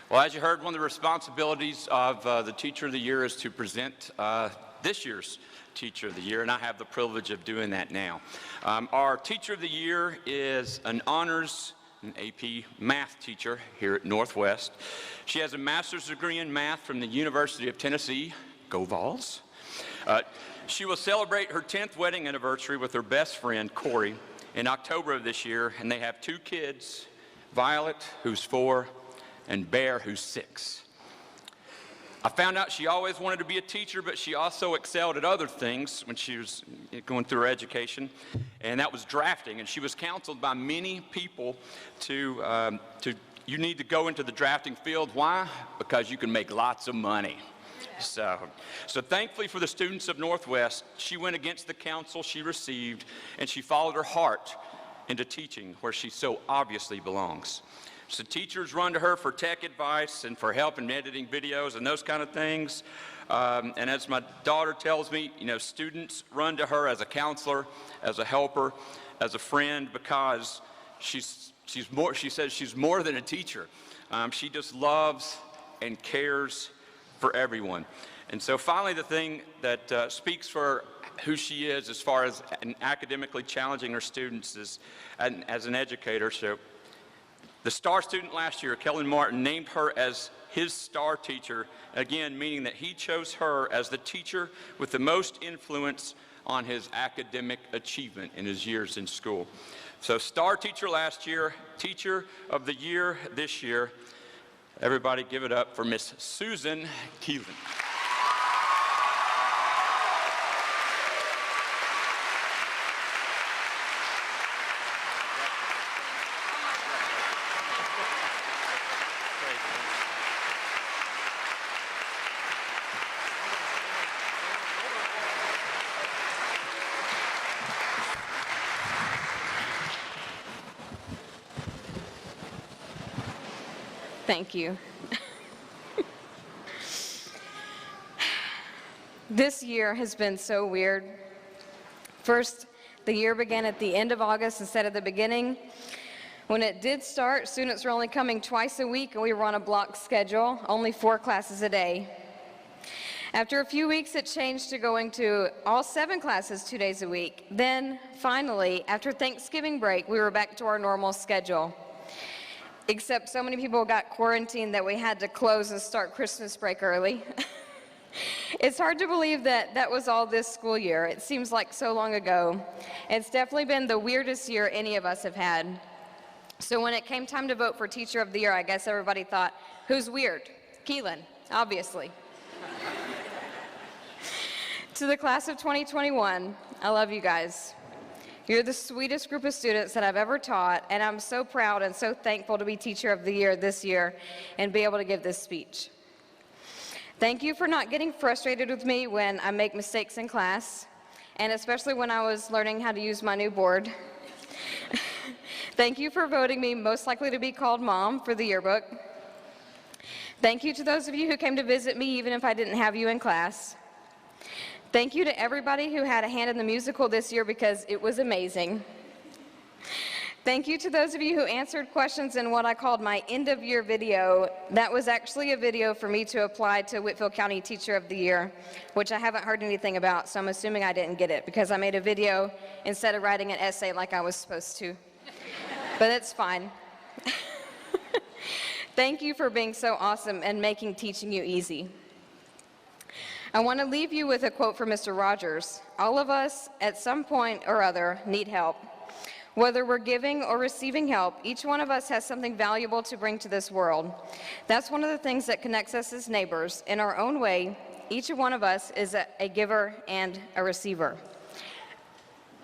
Well, as you heard, one of the responsibilities of the Teacher of the Year is to present this year's Teacher of the Year, and I have the privilege of doing that now. Our Teacher of the Year is an honors and AP math teacher here at Northwest. She has a master's degree in math from the University of Tennessee. Go Vols! She will celebrate her 10th wedding anniversary with her best friend, Corey, in October of this year, and they have 2 kids, Violet, who's 4, and Bear, who's 6. I found out she always wanted to be a teacher, but she also excelled at other things when she was going through her education, and that was drafting. And she was counseled by many people to you need to go into the drafting field. Why? Because you can make lots of money. So thankfully for the students of Northwest, she went against the counsel she received, and she followed her heart into teaching, where she so obviously belongs. So teachers run to her for tech advice and for help in editing videos and those kind of things. And as my daughter tells me, you know, students run to her as a counselor, as a helper, as a friend, because she says she's more than a teacher. She just loves and cares for everyone. And so finally, the thing that speaks for who she is as far as academically challenging her students is as an educator. So the star student last year, Kellen Martin, named her as his star teacher, again meaning that he chose her as the teacher with the most influence on his academic achievement in his years in school. So star teacher last year, Teacher of the Year this year. Everybody give it up for Miss Susan Keelen. Thank you. This year has been so weird. First, the year began at the end of August instead of the beginning. When it did start, students were only coming twice a week, and we were on a block schedule, only 4 classes a day. After a few weeks, it changed to going to all 7 classes 2 days a week. Then, finally, after Thanksgiving break, we were back to our normal schedule. Except so many people got quarantined that we had to close and start Christmas break early. It's hard to believe that that was all this school year. It seems like so long ago. It's definitely been the weirdest year any of us have had. So when it came time to vote for Teacher of the Year, I guess everybody thought, who's weird? Keelen, obviously. To the class of 2021, I love you guys. You're the sweetest group of students that I've ever taught, and I'm so proud and so thankful to be Teacher of the Year this year and be able to give this speech. Thank you for not getting frustrated with me when I make mistakes in class, and especially when I was learning how to use my new board. Thank you for voting me most likely to be called Mom for the yearbook. Thank you to those of you who came to visit me even if I didn't have you in class. Thank you to everybody who had a hand in the musical this year because it was amazing. Thank you to those of you who answered questions in what I called my end-of-year video. That was actually a video for me to apply to Whitfield County Teacher of the Year, which I haven't heard anything about, so I'm assuming I didn't get it because I made a video instead of writing an essay like I was supposed to. But it's fine. Thank you for being so awesome and making teaching you easy. I want to leave you with a quote from Mr. Rogers. All of us, at some point or other, need help. Whether we're giving or receiving help, each one of us has something valuable to bring to this world. That's one of the things that connects us as neighbors. In our own way, each one of us is a giver and a receiver.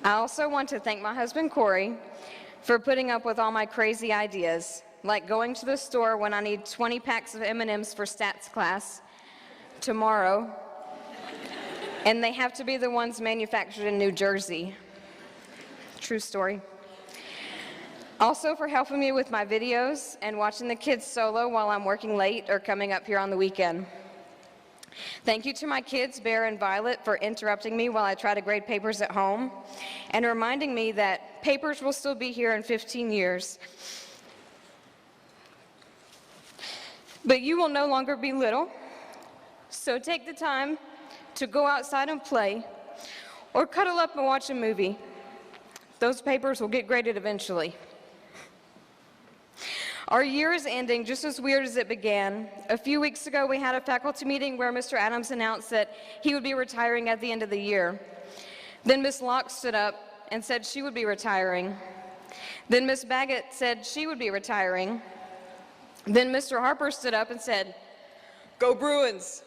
I also want to thank my husband, Corey, for putting up with all my crazy ideas, like going to the store when I need 20 packs of M&Ms for stats class tomorrow, and they have to be the ones manufactured in New Jersey. True story. Also for helping me with my videos and watching the kids solo while I'm working late or coming up here on the weekend. Thank you to my kids, Bear and Violet, for interrupting me while I try to grade papers at home and reminding me that papers will still be here in 15 years. But you will no longer be little, so take the time to go outside and play, or cuddle up and watch a movie. Those papers will get graded eventually. Our year is ending just as weird as it began. A few weeks ago, we had a faculty meeting where Mr. Adams announced that he would be retiring at the end of the year. Then Ms. Locke stood up and said she would be retiring. Then Ms. Baggett said she would be retiring. Then Mr. Harper stood up and said, "Go Bruins!"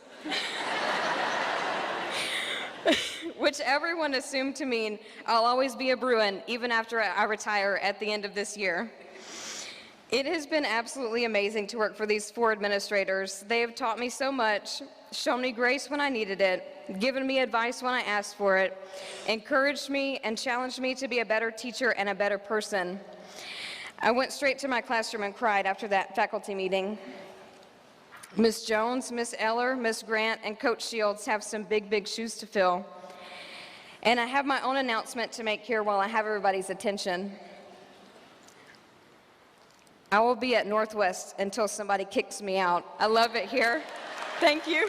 Which everyone assumed to mean I'll always be a Bruin even after I retire at the end of this year. It has been absolutely amazing to work for these 4 administrators. They have taught me so much, shown me grace when I needed it, given me advice when I asked for it, encouraged me and challenged me to be a better teacher and a better person. I went straight to my classroom and cried after that faculty meeting. Ms. Jones, Ms. Eller, Ms. Grant, and Coach Shields have some big, big shoes to fill. And I have my own announcement to make here while I have everybody's attention. I will be at Northwest until somebody kicks me out. I love it here. Thank you.